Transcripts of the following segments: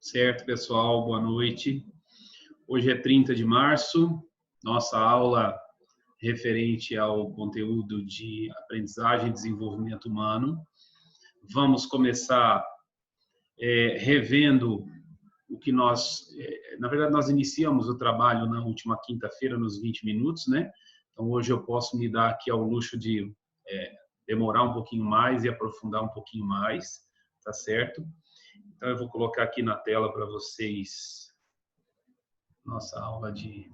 Certo, pessoal, boa noite. Hoje é 30 de março, nossa aula referente ao conteúdo de aprendizagem e desenvolvimento humano. Vamos começar revendo o que na verdade, nós iniciamos o trabalho na última quinta-feira, nos 20 minutos, né? Então, hoje eu posso me dar aqui ao luxo de demorar um pouquinho mais e aprofundar um pouquinho mais, tá certo? Então, eu vou colocar aqui na tela para vocês nossa aula de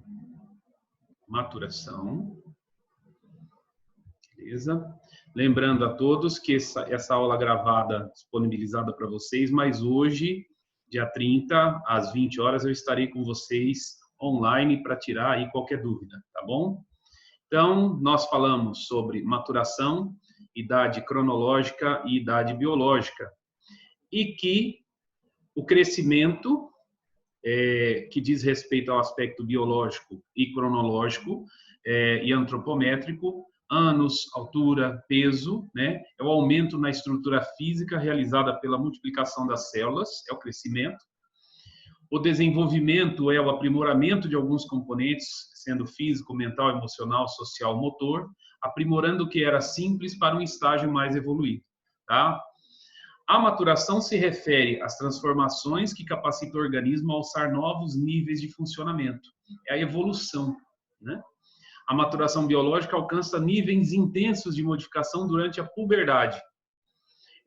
maturação. Beleza? Lembrando a todos que essa aula gravada, disponibilizada para vocês, mas hoje, dia 30, às 20 horas, eu estarei com vocês online para tirar aí qualquer dúvida, tá bom? Então, nós falamos sobre maturação, idade cronológica e idade biológica. E que o crescimento, que diz respeito ao aspecto biológico e cronológico e antropométrico, anos, altura, peso, né? É o aumento na estrutura física realizada pela multiplicação das células, é o crescimento. O desenvolvimento é o aprimoramento de alguns componentes, sendo físico, mental, emocional, social, motor, aprimorando o que era simples para um estágio mais evoluído, tá? A maturação se refere às transformações que capacitam o organismo a alçar novos níveis de funcionamento. É a evolução, né? A maturação biológica alcança níveis intensos de modificação durante a puberdade.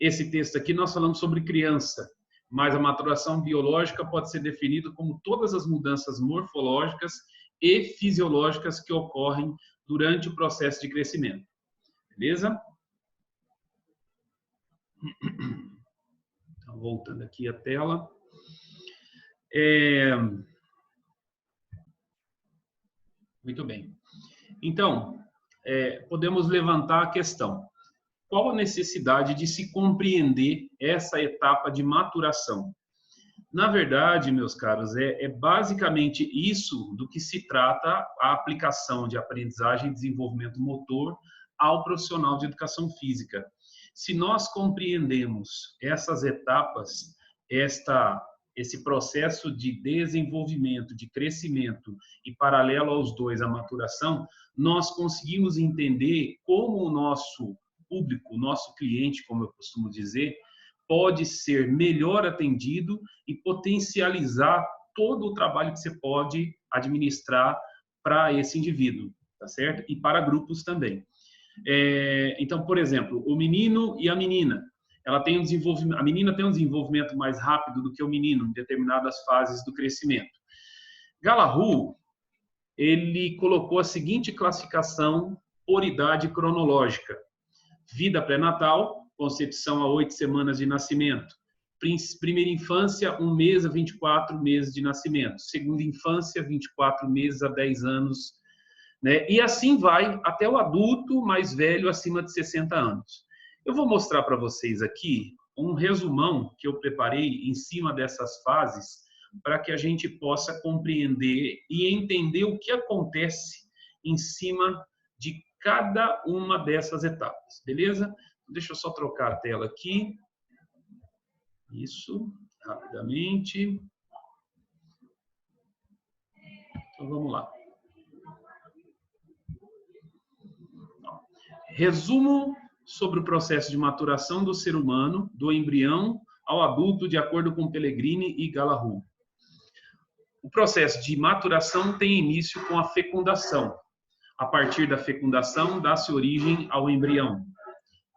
Esse texto aqui nós falamos sobre criança, mas a maturação biológica pode ser definida como todas as mudanças morfológicas e fisiológicas que ocorrem durante o processo de crescimento. Beleza? Então, voltando aqui a tela. Muito bem. Então, podemos levantar a questão. Qual a necessidade de se compreender essa etapa de maturação? Na verdade, meus caros, é basicamente isso do que se trata a aplicação de aprendizagem e desenvolvimento motor ao profissional de educação física. Se nós compreendemos essas etapas, esse processo de desenvolvimento, de crescimento e paralelo aos dois, a maturação, nós conseguimos entender como o nosso público, o nosso cliente, como eu costumo dizer, pode ser melhor atendido e potencializar todo o trabalho que você pode administrar para esse indivíduo, tá certo? E para grupos também. Então, por exemplo, o menino e a menina, a menina tem um desenvolvimento mais rápido do que o menino em determinadas fases do crescimento. Gallagher, ele colocou a seguinte classificação por idade cronológica: vida pré-natal, concepção a 8 semanas de nascimento; primeira infância, 1 mês a 24 meses de nascimento; segunda infância, 24 meses a 10 anos, né? E assim vai até o adulto mais velho, acima de 60 anos. Eu vou mostrar para vocês aqui um resumão que eu preparei em cima dessas fases para que a gente possa compreender e entender o que acontece em cima de cada uma dessas etapas, beleza? Deixa eu só trocar a tela aqui. Isso, rapidamente. Então, vamos lá. Resumo sobre o processo de maturação do ser humano, do embrião ao adulto, de acordo com Pellegrini e Gallagher. O processo de maturação tem início com a fecundação. A partir da fecundação, dá-se origem ao embrião.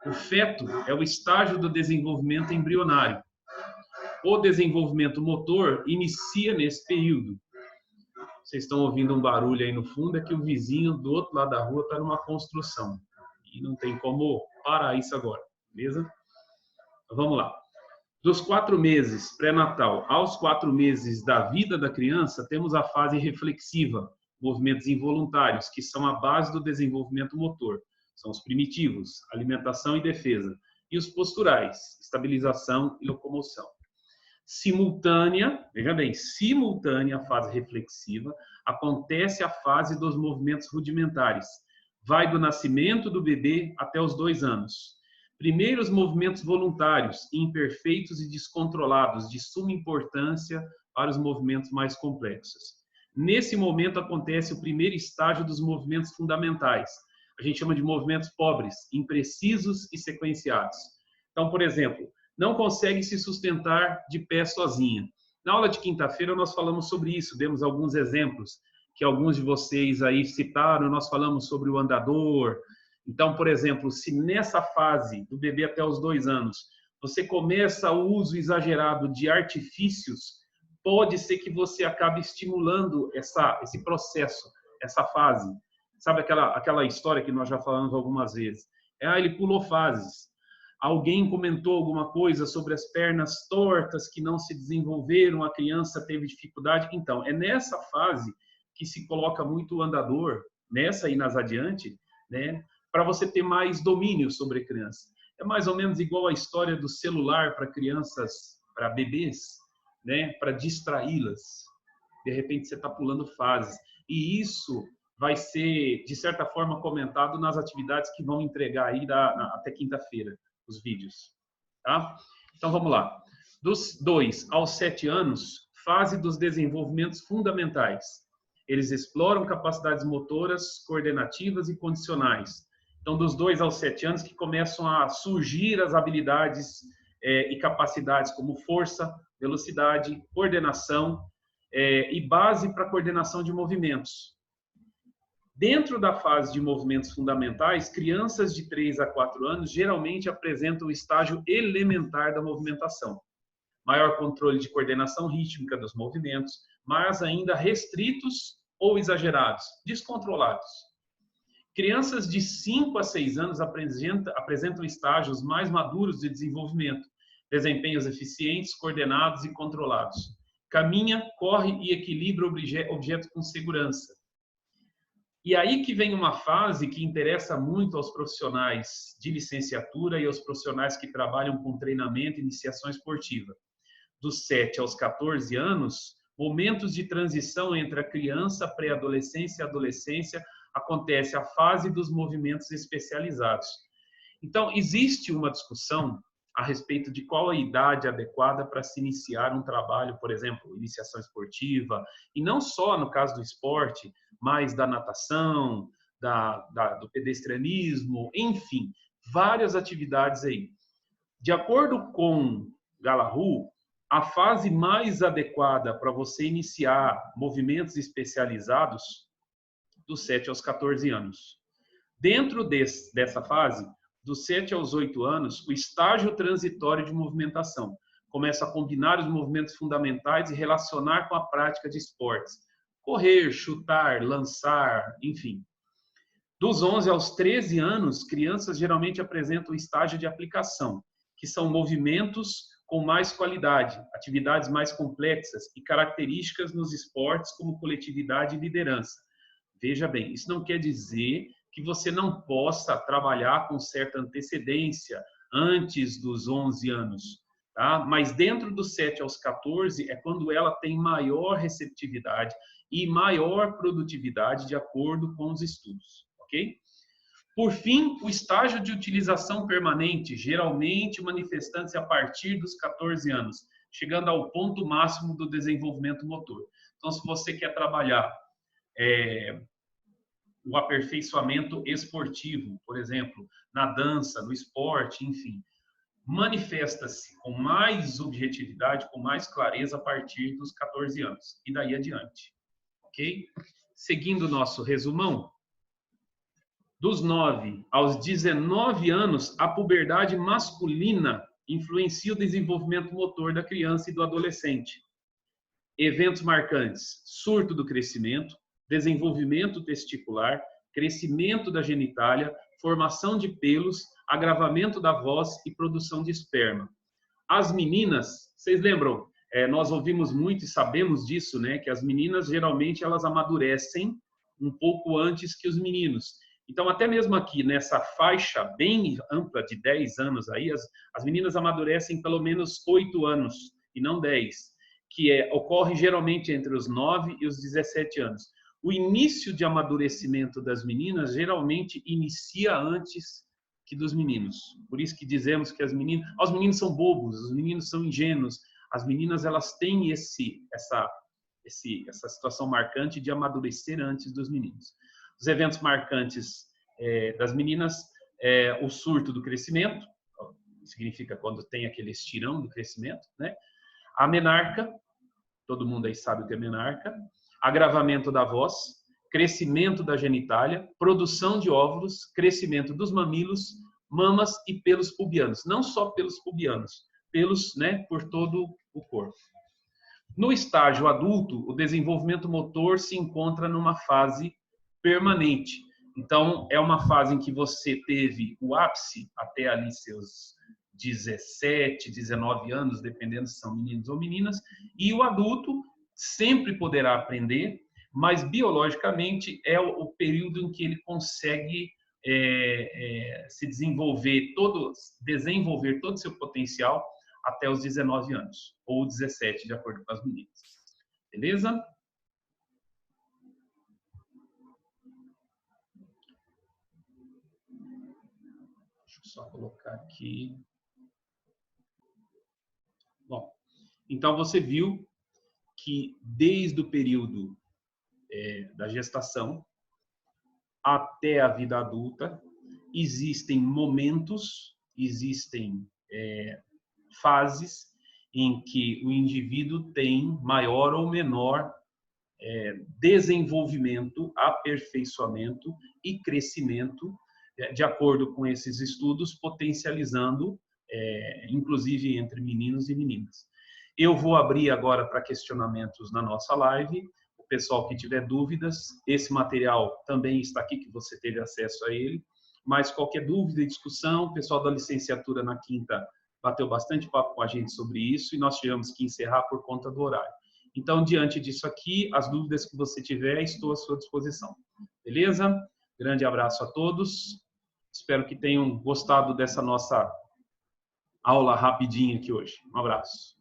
O feto é o estágio do desenvolvimento embrionário. O desenvolvimento motor inicia nesse período. Vocês estão ouvindo um barulho aí no fundo, é que o vizinho do outro lado da rua está numa construção. E não tem como parar isso agora, beleza? Vamos lá. Dos 4 meses pré-natal aos 4 meses da vida da criança, temos a fase reflexiva, movimentos involuntários, que são a base do desenvolvimento motor. São os primitivos, alimentação e defesa. E os posturais, estabilização e locomoção. Simultânea, veja bem, simultânea à fase reflexiva, acontece a fase dos movimentos rudimentares. Vai do nascimento do bebê até os 2 anos. Primeiros movimentos voluntários, imperfeitos e descontrolados, de suma importância para os movimentos mais complexos. Nesse momento acontece o primeiro estágio dos movimentos fundamentais. A gente chama de movimentos pobres, imprecisos e sequenciados. Então, por exemplo, não consegue se sustentar de pé sozinha. Na aula de quinta-feira nós falamos sobre isso, demos alguns exemplos que alguns de vocês aí citaram, nós falamos sobre o andador. Então, por exemplo, se nessa fase do bebê até os 2 anos, você começa o uso exagerado de artifícios, pode ser que você acabe estimulando esse processo, essa fase. Sabe aquela história que nós já falamos algumas vezes? Ele pulou fases. Alguém comentou alguma coisa sobre as pernas tortas que não se desenvolveram, a criança teve dificuldade. Então, é nessa fase que se coloca muito o andador, nessa e nas adiante, né, para você ter mais domínio sobre a criança. É mais ou menos igual a história do celular para crianças, para bebês, né, para distraí-las. De repente você está pulando fases. E isso vai ser, de certa forma, comentado nas atividades que vão entregar aí até quinta-feira, os vídeos. Tá? Então, vamos lá. Dos 2 aos 7 anos, fase dos desenvolvimentos fundamentais. Eles exploram capacidades motoras, coordenativas e condicionais. Então, dos 2 aos 7 anos que começam a surgir as habilidades e capacidades como força, velocidade, coordenação e base para coordenação de movimentos. Dentro da fase de movimentos fundamentais, crianças de 3 a 4 anos geralmente apresentam o estágio elementar da movimentação. Maior controle de coordenação rítmica dos movimentos, mas ainda restritos ou exagerados, descontrolados. Crianças de 5 a 6 anos apresentam estágios mais maduros de desenvolvimento, desempenhos eficientes, coordenados e controlados. Caminha, corre e equilibra objetos com segurança. E aí que vem uma fase que interessa muito aos profissionais de licenciatura e aos profissionais que trabalham com treinamento e iniciação esportiva. Dos 7 aos 14 anos, momentos de transição entre a criança, pré-adolescência e adolescência, acontece a fase dos movimentos especializados. Então, existe uma discussão a respeito de qual a idade adequada para se iniciar um trabalho, por exemplo, iniciação esportiva, e não só no caso do esporte, mas da natação, do pedestrianismo, enfim, várias atividades aí. De acordo com Gallagher, a fase mais adequada para você iniciar movimentos especializados dos 7 aos 14 anos. Dentro dessa fase, dos 7 aos 8 anos, o estágio transitório de movimentação. Começa a combinar os movimentos fundamentais e relacionar com a prática de esportes. Correr, chutar, lançar, enfim. Dos 11 aos 13 anos, crianças geralmente apresentam o estágio de aplicação, que são movimentos com mais qualidade, atividades mais complexas e características nos esportes como coletividade e liderança. Veja bem, isso não quer dizer que você não possa trabalhar com certa antecedência antes dos 11 anos, tá? Mas dentro dos 7 aos 14 é quando ela tem maior receptividade e maior produtividade de acordo com os estudos, ok? Por fim, o estágio de utilização permanente, geralmente manifestando-se a partir dos 14 anos, chegando ao ponto máximo do desenvolvimento motor. Então, se você quer trabalhar o aperfeiçoamento esportivo, por exemplo, na dança, no esporte, enfim, manifesta-se com mais objetividade, com mais clareza a partir dos 14 anos e daí adiante, ok? Seguindo o nosso resumão, dos 9 aos 19 anos, a puberdade masculina influencia o desenvolvimento motor da criança e do adolescente. Eventos marcantes: surto do crescimento, desenvolvimento testicular, crescimento da genitália, formação de pelos, agravamento da voz e produção de esperma. As meninas, vocês lembram? Nós ouvimos muito e sabemos disso, né? Que as meninas, geralmente, elas amadurecem um pouco antes que os meninos. Então, até mesmo aqui, nessa faixa bem ampla de 10 anos, aí, as meninas amadurecem pelo menos 8 anos, e não 10, que ocorre geralmente entre os 9 e os 17 anos. O início de amadurecimento das meninas geralmente inicia antes que dos meninos. Por isso que dizemos que os meninos são bobos, os meninos são ingênuos, as meninas elas têm essa situação marcante de amadurecer antes dos meninos. Os eventos marcantes das meninas o surto do crescimento, significa quando tem aquele estirão do crescimento, né? A menarca, todo mundo aí sabe o que é menarca, agravamento da voz, crescimento da genitália, produção de óvulos, crescimento dos mamilos, mamas e pelos pubianos. Não só pelos pubianos, pelos, né, por todo o corpo. No estágio adulto, o desenvolvimento motor se encontra numa fase permanente. Então, é uma fase em que você teve o ápice até ali seus 17, 19 anos, dependendo se são meninos ou meninas, e o adulto sempre poderá aprender, mas biologicamente é o período em que ele consegue se desenvolver todo o seu potencial até os 19 anos, ou 17, de acordo com as meninas. Beleza? Deixa eu só colocar aqui. Bom, então você viu que desde o período da gestação até a vida adulta, existem momentos, existem fases em que o indivíduo tem maior ou menor desenvolvimento, aperfeiçoamento e crescimento, de acordo com esses estudos, potencializando, inclusive entre meninos e meninas. Eu vou abrir agora para questionamentos na nossa live. O pessoal que tiver dúvidas, esse material também está aqui, que você teve acesso a ele. Mas qualquer dúvida e discussão, o pessoal da licenciatura na quinta bateu bastante papo com a gente sobre isso e nós tivemos que encerrar por conta do horário. Então, diante disso aqui, as dúvidas que você tiver, estou à sua disposição. Beleza? Grande abraço a todos. Espero que tenham gostado dessa nossa aula rapidinha aqui hoje. Um abraço.